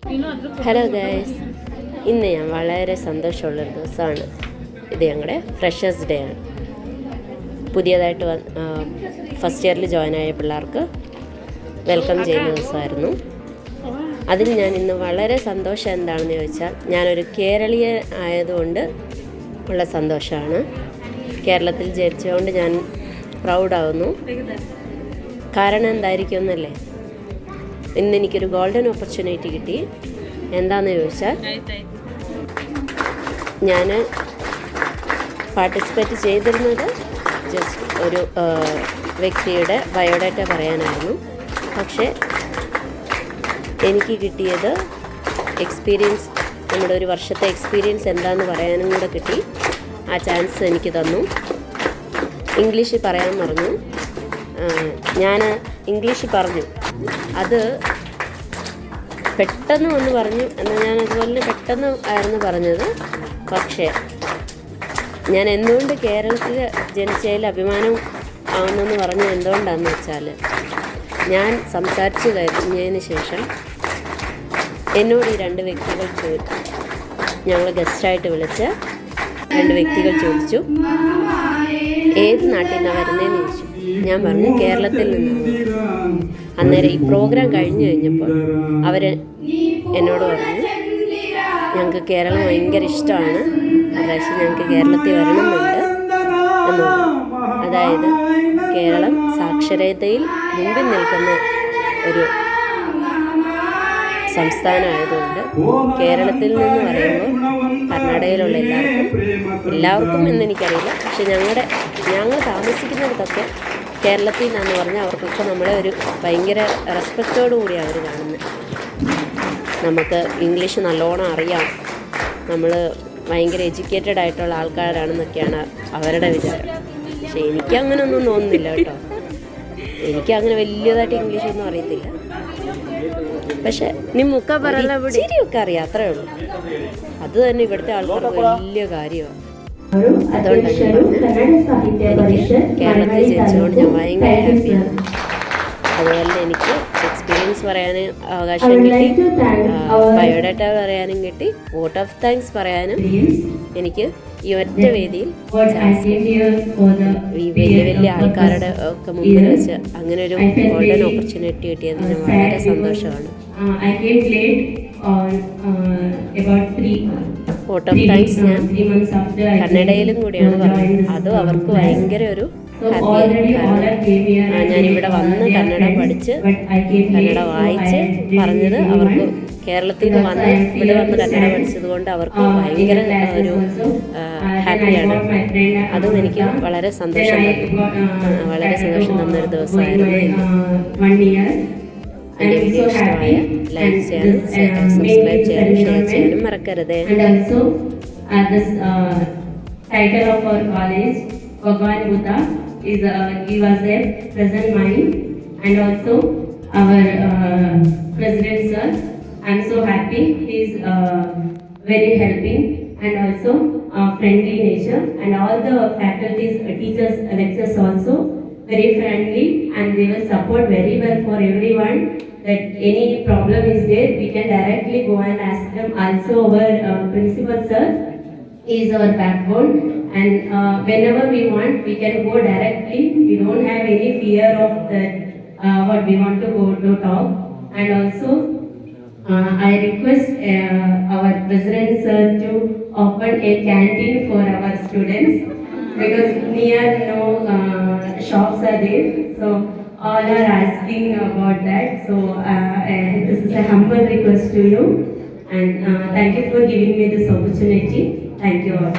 Hello guys, ഇന്ന് ഞാൻ വളരെ സന്തോഷമുള്ളൊരു ദിവസമാണ്. ഇത് ഞങ്ങളുടെ ഫ്രഷേഴ്സ് ഡേ ആണ്. പുതിയതായിട്ട് ഫസ്റ്റ് ഇയറിൽ ജോയിൻ ആയ പിള്ളേർക്ക് വെൽക്കം ചെയ്യുന്ന ദിവസമായിരുന്നു. അതിന് ഞാൻ ഇന്ന് വളരെ സന്തോഷം എന്താണെന്ന് ചോദിച്ചാൽ, ഞാനൊരു കേരളീയ ആയതുകൊണ്ട് ഉള്ള സന്തോഷമാണ്. കേരളത്തിൽ ജനിച്ചതുകൊണ്ട് ഞാൻ പ്രൗഡാവുന്നു. കാരണം എന്തായിരിക്കും എന്നല്ലേ, ഇന്ന് എനിക്കൊരു ഗോൾഡൻ ഓപ്പർച്യൂണിറ്റി കിട്ടി. എന്താണെന്ന് ചോദിച്ചാൽ, ഞാൻ പാർട്ടിസിപ്പേറ്റ് ചെയ്തിരുന്നത് ജസ്റ്റ് ഒരു വ്യക്തിയുടെ ബയോഡാറ്റ പറയാനായിരുന്നു. പക്ഷേ എനിക്ക് കിട്ടിയത് എക്സ്പീരിയൻസ്, നമ്മുടെ ഒരു വർഷത്തെ എക്സ്പീരിയൻസ് എന്താണെന്ന് പറയാനും കൂടെ കിട്ടി. ആ ചാൻസ് എനിക്ക് തന്നു. ഇംഗ്ലീഷിൽ പറയാൻ പറഞ്ഞു. ഞാൻ ഇംഗ്ലീഷിൽ പറഞ്ഞു. അത് പെട്ടെന്ന് വന്ന് പറഞ്ഞു. എന്നാൽ ഞാൻ അതുപോലെ പെട്ടെന്ന് ആയിരുന്നു പറഞ്ഞത്. പക്ഷേ ഞാൻ എന്തുകൊണ്ട് കേരളത്തിൽ ജനിച്ചതിൽ അഭിമാനം ആവുന്നെന്ന് പറഞ്ഞത് എന്തുകൊണ്ടാണെന്ന് വെച്ചാൽ, ഞാൻ സംസാരിച്ച് കഴിഞ്ഞതിന് ശേഷം എന്നോട് ഈ രണ്ട് വ്യക്തികൾ ഞങ്ങൾ ഗസ്റ്റായിട്ട് വിളിച്ച് രണ്ട് വ്യക്തികൾ ചോദിച്ചു, ഏത് നാട്ടിൽ നിന്നാണ് വരുന്നതെന്ന് ചോദിച്ചു. ഞാൻ പറഞ്ഞു കേരളത്തിൽ നിന്നാണ്. അന്നേരം ഈ പ്രോഗ്രാം കഴിഞ്ഞ് കഴിഞ്ഞപ്പോൾ അവർ എന്നോട് പറഞ്ഞു, ഞങ്ങൾക്ക് കേരളം ഭയങ്കര ഇഷ്ടമാണ്, പ്രാവശ്യം ഞങ്ങൾക്ക് കേരളത്തിൽ വരണമെന്നുണ്ട് എന്ന് പറഞ്ഞു. അതായത് കേരളം സാക്ഷരതയിൽ മുമ്പിൽ നിൽക്കുന്ന ഒരു സംസ്ഥാനമായതുകൊണ്ട് കേരളത്തിൽ നിന്ന് പറയുമ്പോൾ കർണാടകയിലുള്ള എല്ലാവർക്കും എന്നെനിക്കറിയില്ല, പക്ഷെ ഞങ്ങൾ താമസിക്കുന്നിടത്തൊക്കെ കേരളത്തിൽ നിന്നാന്ന് പറഞ്ഞാൽ അവർക്കൊക്കെ നമ്മളെ ഒരു ഭയങ്കര റെസ്പെക്റ്റോടു കൂടിയാണ് അവർ കാണുന്നത്. നമുക്ക് ഇംഗ്ലീഷ് നല്ലോണം അറിയാം, നമ്മൾ ഭയങ്കര എഡ്യൂക്കേറ്റഡ് ആയിട്ടുള്ള ആൾക്കാരാണെന്നൊക്കെയാണ് അവരുടെ വിചാരം. പക്ഷേ എനിക്കങ്ങനൊന്നും തോന്നുന്നില്ല കേട്ടോ. എനിക്കങ്ങനെ വലിയതായിട്ട് ഇംഗ്ലീഷൊന്നും അറിയത്തില്ല. പക്ഷെ ശരിയൊക്കെ അറിയാം, അത്രേ ഉള്ളൂ. അത് തന്നെ ഇവിടുത്തെ ആൾക്കാർക്ക് വലിയ കാര്യമാണ്. അതുകൊണ്ടാണ് എനിക്ക് കേരളത്തിൽ ജനിച്ചതുകൊണ്ട് ഞാൻ ഭയങ്കര ഹാപ്പിയാണ്. അതുപോലെ എനിക്ക് എക്സ്പീരിയൻസ് പറയാനും അവകാശം കിട്ടി, ബയോഡാറ്റ പറയാനും കിട്ടി, വോട്ട് ഓഫ് താങ്ക്സ് പറയാനും എനിക്ക് ഈ ഒറ്റ വേദിയിൽ ഈ വലിയ വലിയ ആൾക്കാരുടെ ഒക്കെ മുമ്പിൽ വെച്ച് അങ്ങനെ ഒരു ഗോൾഡൻ ഓപ്പർച്യൂണിറ്റി കിട്ടിയതിന് വളരെ സന്തോഷമാണ്. വോട്ട് ഓഫ് താങ്ക്സ് ഞാൻ കന്നഡയിലും കൂടിയാണ് പറഞ്ഞത്. അതും അവർക്ക് ഭയങ്കര ഒരു ഹാപ്പിയായി. കാരണം ഞാനിവിടെ വന്ന് കന്നഡ പഠിച്ച് കന്നഡ വായിച്ച് പറഞ്ഞത് അവർക്ക് കേരളത്തിൽ നിന്ന് വന്ന് ഇവിടെ വന്ന് കന്നഡ പഠിച്ചത് കൊണ്ട് അവർക്ക് ഭയങ്കര ഒരു ഹാപ്പിയാണ്. അതും എനിക്ക് വളരെ സന്തോഷം തന്നൊരു ദിവസമായിരുന്നു. എൻ്റെ വീഡിയോ ഇഷ്ടമായ ലൈക്ക് ചെയ്യാനും സബ്സ്ക്രൈബ് ചെയ്യാനും ഷെയർ ചെയ്യാനും മറക്കരുത്. Bhagwan Buddha is he was there present mind, and also our president sir. I'm so happy. He's very helping and also friendly nature, and all the faculties, teachers, lecturers also very friendly, and they will support very well for everyone. That any problem is there, we can directly go and ask them. Also our principal sir is our backbone, and whenever we want we can go directly. We don't have any fear of that what we want to go to talk. And also I request our president sir to open a canteen for our students, because near no shops are there, so all are asking about that. So this is a humble request to you, and thank you for giving me this opportunity. Thank you all.